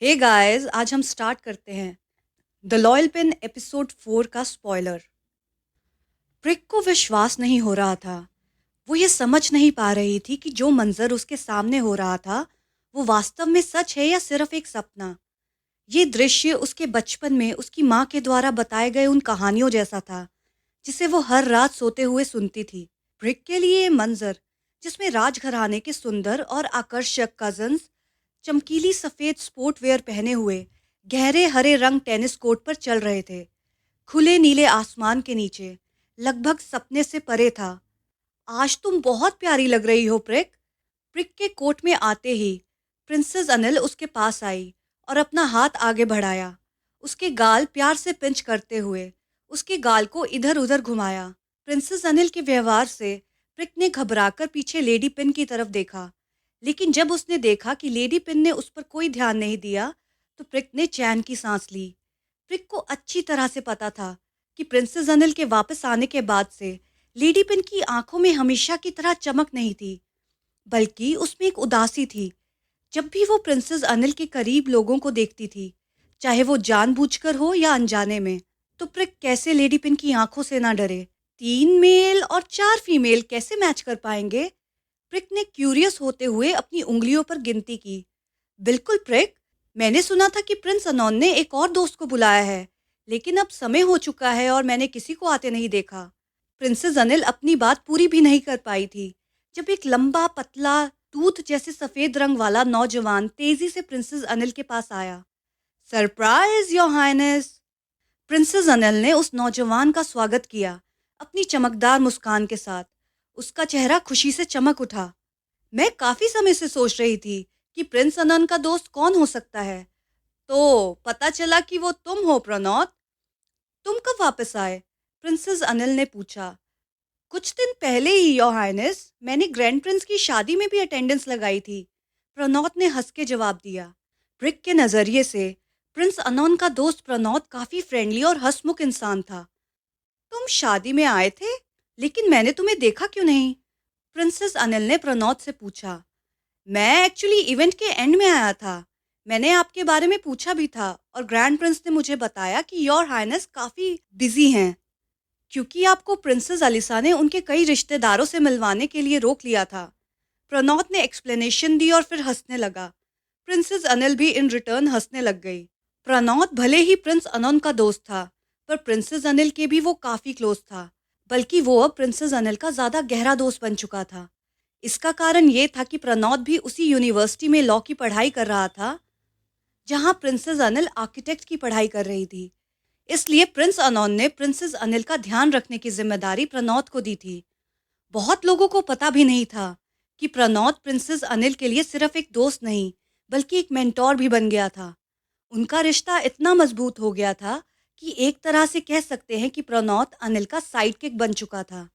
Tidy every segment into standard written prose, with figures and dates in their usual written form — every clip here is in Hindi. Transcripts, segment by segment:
हे गाइस, आज हम स्टार्ट करते हैं द लॉयल पिन एपिसोड 4 का स्पॉइलर। प्रिक को विश्वास नहीं हो रहा था। वो ये समझ नहीं पा रही थी कि जो मंजर उसके सामने हो रहा था वो वास्तव में सच है या सिर्फ एक सपना। ये दृश्य उसके बचपन में उसकी माँ के द्वारा बताए गए उन कहानियों जैसा था जिसे वो हर रात सोते हुए सुनती थी। प्रिक के लिए ये मंजर, जिसमें राजघराने के सुंदर और आकर्षक कजन्स चमकीली सफेद स्पोर्ट वेयर पहने हुए गहरे हरे रंग टेनिस कोर्ट पर चल रहे थे, खुले नीले आसमान के नीचे, लगभग सपने से परे था। आज तुम बहुत प्यारी लग रही हो, प्रिक। प्रिक के कोर्ट में आते ही प्रिंसेस अनिल उसके पास आई और अपना हाथ आगे बढ़ाया। उसके गाल प्यार से पिंच करते हुए उसके गाल को इधर उधर घुमाया। प्रिंसेस अनिल के व्यवहार से प्रिक ने घबराकर पीछे लेडी पिन की तरफ देखा, लेकिन जब उसने देखा कि लेडी पिन ने उस पर कोई ध्यान नहीं दिया तो प्रिक ने चैन की सांस ली। प्रिक को अच्छी तरह से पता था कि प्रिंसेस अनिल के वापस आने के बाद से लेडी पिन की आंखों में हमेशा की तरह चमक नहीं थी, बल्कि उसमें एक उदासी थी। जब भी वो प्रिंसेस अनिल के करीब लोगों को देखती थी, चाहे वो जानबूझकर हो या अनजाने में, तो प्रिक कैसे लेडी पिन की आंखों से ना डरे। 3 मेल और 4 फीमेल कैसे मैच कर पाएंगे? प्रिक ने क्यूरियस होते हुए अपनी उंगलियों पर गिनती की। बिल्कुल प्रिक, मैंने सुना था कि प्रिंस अनोन ने एक और दोस्त को बुलाया है, लेकिन अब समय हो चुका है और मैंने किसी को आते नहीं देखा। प्रिंसेस अनिल अपनी बात पूरी भी नहीं कर पाई थी जब एक लंबा पतला दूध जैसे सफेद रंग वाला नौजवान तेजी से प्रिंसेस अनिल के पास आया। Surprise your highness! Princess Anil ने उस नौजवान का स्वागत किया अपनी चमकदार मुस्कान के साथ। उसका चेहरा खुशी से चमक उठा। मैं काफी समय से सोच रही थी कि प्रिंस अनन का दोस्त कौन हो सकता है, तो पता चला कि वो तुम हो प्रणोत। तुम कब वापस आए? प्रिंसेस अनिल ने पूछा। कुछ दिन पहले ही योर हाइनेस, मैंने ग्रैंड प्रिंस की शादी में भी अटेंडेंस लगाई थी, प्रणोत ने हंस के जवाब दिया। ब्रिक के नजरिए से प्रिंस अनोन का दोस्त प्रणोत काफी फ्रेंडली और हंसमुख इंसान था। तुम शादी में आए थे, लेकिन मैंने तुम्हें देखा क्यों नहीं? प्रिंसेस अनिल ने प्रणोत से पूछा। मैं एक्चुअली इवेंट के एंड में आया था। मैंने आपके बारे में पूछा भी था और ग्रैंड प्रिंस ने मुझे बताया कि योर हाइनेस काफ़ी बिजी हैं, क्योंकि आपको प्रिंसेस अलिसा ने उनके कई रिश्तेदारों से मिलवाने के लिए रोक लिया था। प्रणोत ने एक्सप्लेनेशन दी और फिर हंसने लगा। प्रिंसेस अनिल भी इन रिटर्न हंसने लग गई। प्रणोत भले ही प्रिंस अनोन का दोस्त था, पर प्रिंसेस अनिल के भी वो काफ़ी क्लोज था, बल्कि वो अब प्रिंसेस अनिल का ज़्यादा गहरा दोस्त बन चुका था। इसका कारण ये था कि प्रणोत भी उसी यूनिवर्सिटी में लॉ की पढ़ाई कर रहा था जहां प्रिंसेस अनिल आर्किटेक्ट की पढ़ाई कर रही थी। इसलिए प्रिंस अनोन ने प्रिंसेस अनिल का ध्यान रखने की जिम्मेदारी प्रणोत को दी थी। बहुत लोगों को पता भी नहीं था कि प्रणोत प्रिंसेस अनिल के लिए सिर्फ एक दोस्त नहीं, बल्कि एक मेंटोर भी बन गया था। उनका रिश्ता इतना मजबूत हो गया था कि एक तरह से कह सकते हैं कि प्रणोत अनिल का साइड किक बन चुका था।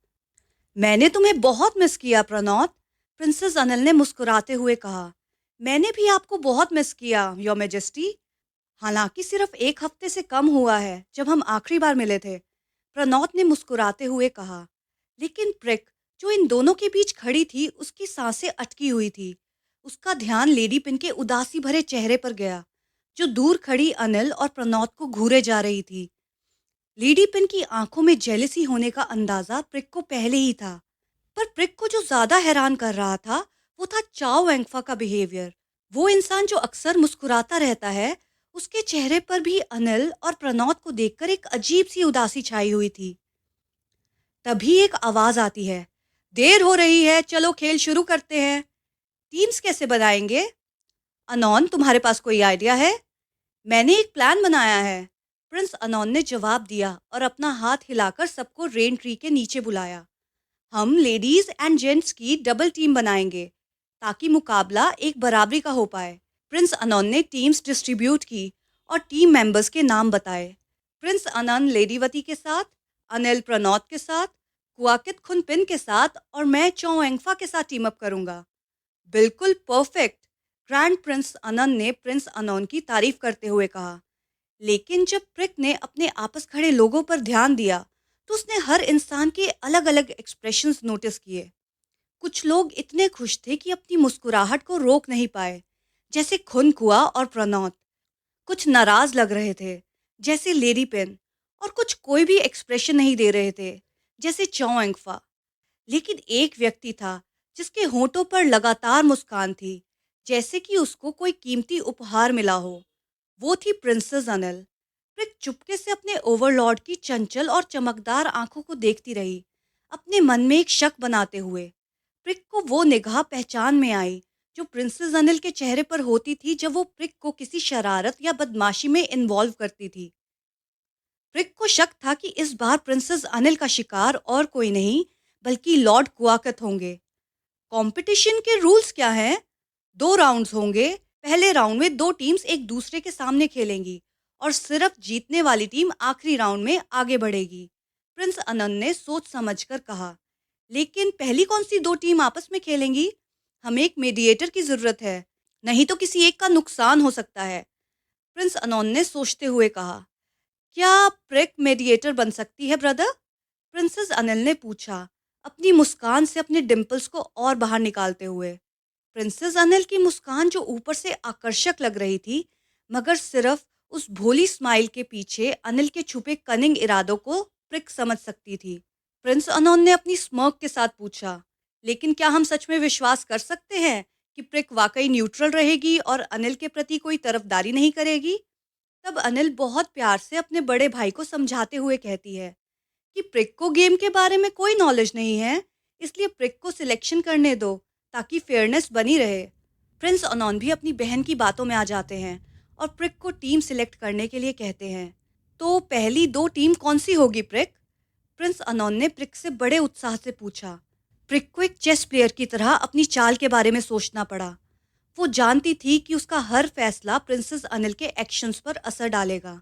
मैंने तुम्हें बहुत मिस किया प्रणोत, प्रिंसेस अनिल ने मुस्कुराते हुए कहा। मैंने भी आपको बहुत मिस किया योर मेजेस्टी। हालांकि सिर्फ एक हफ्ते से कम हुआ है जब हम आखिरी बार मिले थे, प्रणोत ने मुस्कुराते हुए कहा। लेकिन प्रिक, जो इन दोनों के बीच खड़ी थी, उसकी सांसें अटकी हुई थी। उसका ध्यान लेडी पिन के उदासी भरे चेहरे पर गया, जो दूर खड़ी अनिल और प्रणोत को घूरे जा रही थी। लेडी पिन की आंखों में जेलसी होने का अंदाजा प्रिक को पहले ही था, पर प्रिक को जो ज्यादा हैरान कर रहा था वो था चाओ वेंगफा का बिहेवियर। वो इंसान जो अक्सर मुस्कुराता रहता है, उसके चेहरे पर भी अनिल और प्रणोत को देखकर एक अजीब सी उदासी छाई हुई थी। तभी एक आवाज आती है। देर हो रही है, चलो खेल शुरू करते हैं। टीम्स कैसे बनाएंगे? अनोन, तुम्हारे पास कोई आइडिया है? मैंने एक प्लान बनाया है, प्रिंस अनोन ने जवाब दिया और अपना हाथ हिलाकर सबको रेन ट्री के नीचे बुलाया। हम लेडीज एंड जेंट्स की डबल टीम बनाएंगे ताकि मुकाबला एक बराबरी का हो पाए। प्रिंस अनोन ने टीम्स डिस्ट्रीब्यूट की और टीम मेंबर्स के नाम बताए। प्रिंस अनन लेडीवती के साथ, अनिल प्रणोत के साथ, कुआकित खुनपिन के साथ और मैं चौ एंगफा के साथ टीम अप करूंगा। बिल्कुल परफेक्ट, ग्रैंड प्रिंस अनन ने प्रिंस अनोन की तारीफ करते हुए कहा। लेकिन जब प्रिक ने अपने आपस खड़े लोगों पर ध्यान दिया, तो उसने हर इंसान के अलग अलग एक्सप्रेशंस नोटिस किए। कुछ लोग इतने खुश थे कि अपनी मुस्कुराहट को रोक नहीं पाए, जैसे खुनकुआ और प्रणोत। कुछ नाराज लग रहे थे जैसे लेडी पेन, और कुछ कोई भी एक्सप्रेशन नहीं दे रहे थे जैसे चौ एंगफा। लेकिन एक व्यक्ति था जिसके होठों पर लगातार मुस्कान थी, जैसे कि उसको कोई कीमती उपहार मिला हो। वो थी प्रिंसेस अनल। प्रिक चुपके से अपने ओवरलॉर्ड की चंचल और चमकदार आंखों को देखती रही, अपने मन में एक शक बनाते हुए। प्रिक को वो निगाह पहचान में आई जो प्रिंसेस अनिल के चेहरे पर होती थी जब वो प्रिक को किसी शरारत या बदमाशी में इन्वॉल्व करती थी। प्रिक को शक था कि इस बार प्रिंसेस अनिल का शिकार और कोई नहीं बल्कि लॉर्ड कुआकत होंगे। कंपटीशन के रूल्स क्या हैं? 2 राउंड्स होंगे। पहले राउंड में 2 टीम्स एक दूसरे के सामने खेलेंगी और सिर्फ जीतने वाली टीम आखिरी राउंड में आगे बढ़ेगी। प्रिंस अनंत ने सोच समझकर कहा, लेकिन पहली कौन सी 2 टीम आपस में खेलेंगी? हमें एक मीडिएटर की जरूरत है, नहीं तो किसी एक का नुकसान हो सकता है। प्रिंस अनोन ने सोचते हुए कहा, क्या प्रेक मेडिएटर बन सकती है ब्रदर? प्रिंसेस अनिल ने पूछा, अपनी मुस्कान से अपने डिंपल्स को और बाहर निकालते हुए। प्रिंसेस अनिल की मुस्कान जो ऊपर से आकर्षक लग रही थी, मगर सिर्फ उस भोली स्माइल के पीछे अनिल के छुपे कनिंग इरादों को प्रिक समझ सकती थी। प्रिंस अनोन ने अपनी स्मर्क के साथ पूछा, लेकिन क्या हम सच में विश्वास कर सकते हैं कि प्रिक वाकई न्यूट्रल रहेगी और अनिल के प्रति कोई तरफदारी नहीं करेगी? तब अनिल बहुत प्यार से अपने बड़े भाई को समझाते हुए कहती है कि प्रिक को गेम के बारे में कोई नॉलेज नहीं है, इसलिए प्रिक को सिलेक्शन करने दो ताकि फेयरनेस बनी रहे। प्रिंस अनॉन भी अपनी बहन की बातों में आ जाते हैं और प्रिक को टीम सिलेक्ट करने के लिए कहते हैं। तो पहली 2 टीम कौन सी होगी प्रिक? प्रिंस अनॉन ने प्रिक से बड़े उत्साह से पूछा। प्रिक को एक चेस प्लेयर की तरह अपनी चाल के बारे में सोचना पड़ा। वो जानती थी कि उसका हर फैसला प्रिंसेस अनिल के एक्शंस पर असर डालेगा।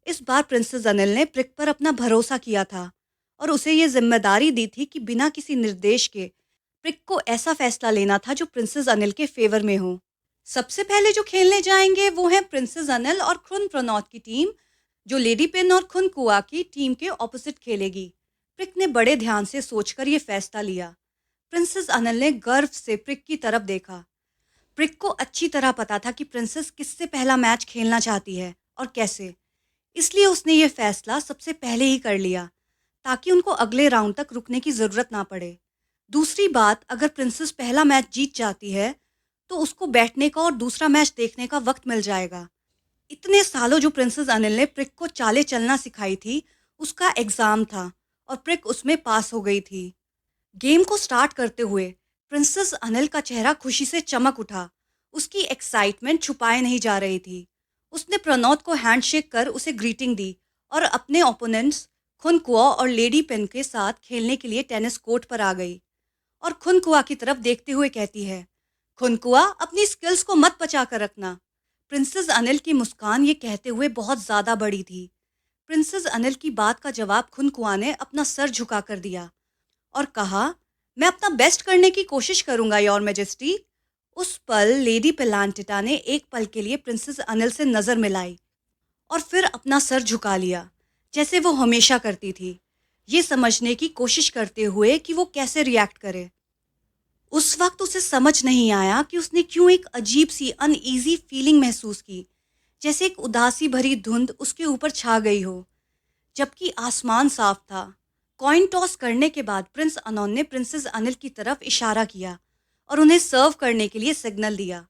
इस बार प्रिंसेस अनिल ने प्रिक पर अपना भरोसा किया था और उसे ये जिम्मेदारी दी थी कि बिना किसी निर्देश के प्रिक को ऐसा फैसला लेना था जो प्रिंसेस अनिल के फेवर में हो। सबसे पहले जो खेलने जाएंगे वो है प्रिंसेस अनिल और खुन प्रणौत की टीम, जो लेडी पिन और खुन कुआ की टीम के ऑपोजिट खेलेगी। प्रिक ने बड़े ध्यान से सोचकर ये फैसला लिया। प्रिंसेस अनिल ने गर्व से प्रिक की तरफ देखा। प्रिक को अच्छी तरह पता था कि प्रिंसेस किससे पहला मैच खेलना चाहती है और कैसे, इसलिए उसने ये फैसला सबसे पहले ही कर लिया ताकि उनको अगले राउंड तक रुकने की ज़रूरत ना पड़े। दूसरी बात, अगर प्रिंसेस पहला मैच जीत जाती है तो उसको बैठने का और दूसरा मैच देखने का वक्त मिल जाएगा। इतने सालों जो प्रिंसेस अनिल ने प्रिक को चालें चलना सिखाई थी, उसका एग्ज़ाम था और प्रिक उसमें पास हो गई थी। गेम को स्टार्ट करते हुए प्रिंसेस अनिल का चेहरा खुशी से चमक उठा। उसकी एक्साइटमेंट छुपाए नहीं जा रही थी। उसने प्रणौत को हैंडशेक कर उसे ग्रीटिंग दी और अपने ओपोनेंट्स खुनकुआ और लेडी पेन के साथ खेलने के लिए टेनिस कोर्ट पर आ गई और खुनकुआ की तरफ देखते हुए कहती है, खुनकुआ, अपनी स्किल्स को मत बचा कर रखना। प्रिंसेस अनिल की मुस्कान ये कहते हुए बहुत ज़्यादा बड़ी थी। प्रिंसेस अनिल की बात का जवाब खुनकुआ ने अपना सर झुका कर दिया और कहा, मैं अपना बेस्ट करने की कोशिश करूंगा योर मैजेस्टी। उस पल लेडी पेलांटिटा ने एक पल के लिए प्रिंसेस अनिल से नजर मिलाई और फिर अपना सर झुका लिया, जैसे वो हमेशा करती थी, ये समझने की कोशिश करते हुए कि वो कैसे रिएक्ट करे। उस वक्त उसे समझ नहीं आया कि उसने क्यों एक अजीब सी अनईजी फीलिंग महसूस की, जैसे एक उदासी भरी धुंध उसके ऊपर छा गई हो, जबकि आसमान साफ था। कॉइन टॉस करने के बाद प्रिंस अनोन ने प्रिंसेस अनिल की तरफ इशारा किया और उन्हें सर्व करने के लिए सिग्नल दिया।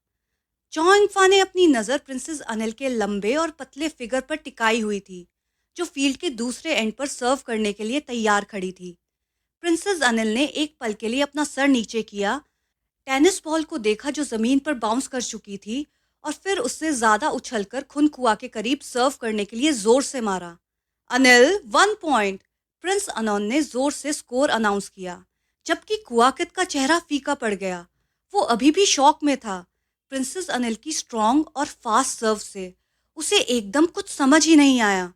चौंगफा ने अपनी नज़र प्रिंसेस अनिल के लंबे और पतले फिगर पर टिकाई हुई थी, जो फील्ड के दूसरे एंड पर सर्व करने के लिए तैयार खड़ी थी। प्रिंसेस अनिल ने एक पल के लिए अपना सर नीचे किया, टेनिस बॉल को देखा जो ज़मीन पर बाउंस कर चुकी थी, और फिर उससे ज़्यादा उछलकर खुनकुआ के करीब सर्व करने के लिए ज़ोर से मारा। अनिल 1 पॉइंट। प्रिंस अनोन ने जोर से स्कोर अनाउंस किया, जबकि कुआकित का चेहरा फीका पड़ गया। वो अभी भी शॉक में था। प्रिंसेस अनिल की स्ट्रॉन्ग और फास्ट सर्व से उसे एकदम कुछ समझ ही नहीं आया।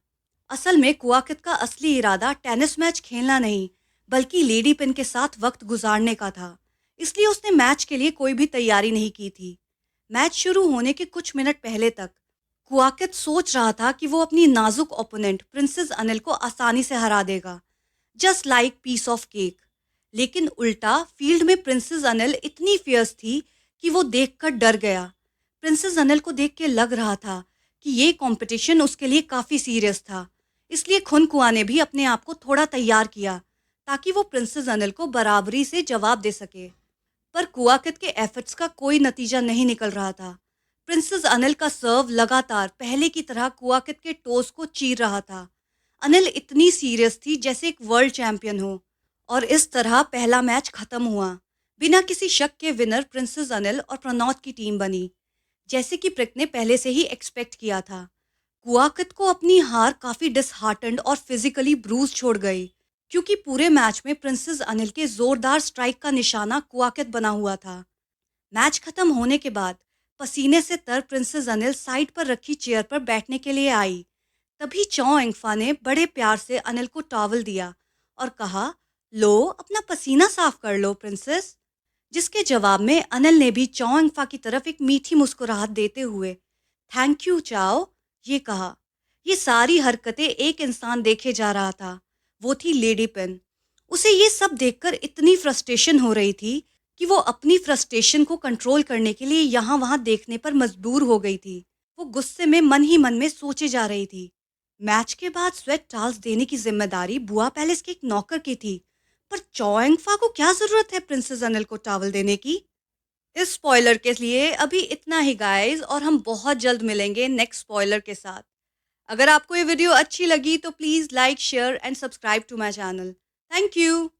असल में कुआकित का असली इरादा टेनिस मैच खेलना नहीं, बल्कि लेडी पिन के साथ वक्त गुजारने का था, इसलिए उसने मैच के लिए कोई भी तैयारी नहीं की थी। मैच शुरू होने के कुछ मिनट पहले तक कुआकित सोच रहा था कि वो अपनी नाजुक ओपोनेंट प्रिंसेस अनिल को आसानी से हरा देगा, just like piece of cake. लेकिन उल्टा, फील्ड में प्रिंसेस अनिल इतनी फियर्स थी कि वो देखकर डर गया। प्रिंसेस अनिल को देख के लग रहा था कि ये कंपटीशन उसके लिए काफ़ी सीरियस था। इसलिए खुनकुआ ने भी अपने आप को थोड़ा तैयार किया ताकि वो प्रिंसेस अनिल को बराबरी से जवाब दे सके। पर कुआकित के एफर्ट्स का कोई नतीजा नहीं निकल रहा था। प्रिंसेस अनिल का सर्व लगातार पहले की तरह कुआकित के टोस को चीर रहा था। अनिल इतनी सीरियस थी जैसे एक वर्ल्ड चैंपियन हो। और इस तरह पहला मैच खत्म हुआ। बिना किसी शक के विनर प्रिंसेस अनिल और प्रणौत की टीम बनी, जैसे कि प्रिक ने पहले से ही एक्सपेक्ट किया था। कुआकित को अपनी हार काफी डिसहार्टेंड और फिजिकली ब्रूज छोड़ गई, क्योंकि पूरे मैच में प्रिंसेस अनिल के जोरदार स्ट्राइक का निशाना कुआकित बना हुआ था। मैच खत्म होने के बाद पसीने से तर प्रिंसेस अनिल साइड पर रखी चेयर पर बैठने के लिए आई। तभी चौ एंगफा ने बड़े प्यार से अनिल को टॉवल दिया और कहा, लो अपना पसीना साफ कर लो प्रिंसेस। जिसके जवाब में अनिल ने भी चौ एंगफा की तरफ एक मीठी मुस्कुराहट देते हुए थैंक यू चाओ ये कहा। ये सारी हरकतें एक इंसान देखे जा रहा था, वो थी लेडी पेन। उसे ये सब देखकर इतनी फ्रस्ट्रेशन हो रही थी कि वो अपनी फ्रस्ट्रेशन को कंट्रोल करने के लिए यहाँ वहाँ देखने पर मजबूर हो गई थी। वो गुस्से में मन ही मन में सोचे जा रही थी। मैच के बाद स्वेट टाल्स देने की जिम्मेदारी बुआ पैलेस के एक नौकर की थी, पर चौएंगफा को क्या जरूरत है प्रिंसेस अनिल को टॉवल देने की। इस स्पॉइलर के लिए अभी इतना ही गाइस, और हम बहुत जल्द मिलेंगे नेक्स्ट स्पॉइलर के साथ। अगर आपको ये वीडियो अच्छी लगी तो please like share and subscribe to my channel. Thank you.